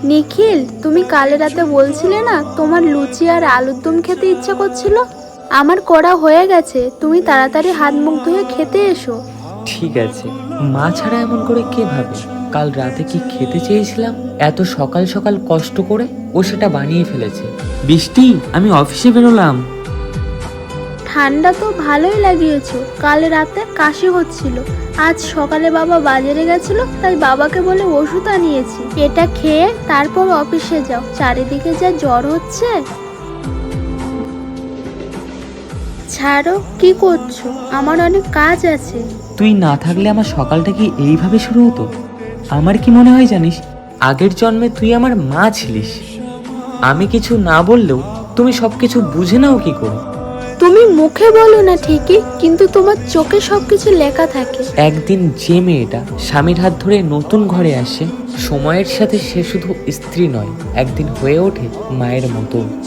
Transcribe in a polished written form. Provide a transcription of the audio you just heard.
নিখিল, তুমি কাল রাতে বলছিলে না তোমার লুচি আর আলুর দম খেতে ইচ্ছা করছিল? আমার করা হয়ে গেছে, তুমি তাড়াতাড়ি হাত মুখ ধুয়ে খেতে এসো। ঠিক আছে। মা ছাড়া এমন করে কে ভাবে? কাল রাতে কি খেতে চেয়েছিলাম এত সকাল সকাল কষ্ট করে, ও সেটা বানিয়ে ফেলেছে। বৃষ্টি, আমি অফিসে বেরোলাম। ঠান্ডা তো ভালোই লাগিয়েছো, কাল রাতে কাশি হচ্ছিল। আজ সকালে বাবা বাজারে গেছিল, তাই বাবাকে বলে ওষুধ আনিয়েছি। এটা খেয়ে তারপর অফিসে যাও, চারিদিকে যা জ্বর হচ্ছে। ছাড়ো, কি করছো? আমার অনেক কাজ আছে। তুই না থাকলে আমার সকালটা কি এইভাবে শুরু হতো? আমার কি মনে হয় জানিস, আগের জন্মে তুই আমার মা ছিলিস। আমি কিছু না বললেও তুমি সবকিছু বুঝে নাও কি করে? তুমি মুখে বলো না ঠিকই, কিন্তু তোমার চোখে সবকিছু লেখা থাকে। একদিন যে মেয়েটা স্বামীর হাত ধরে নতুন ঘরে আসে, সময়ের সাথে সে শুধু স্ত্রী নয়, একদিন হয়ে ওঠে মায়ের মতো।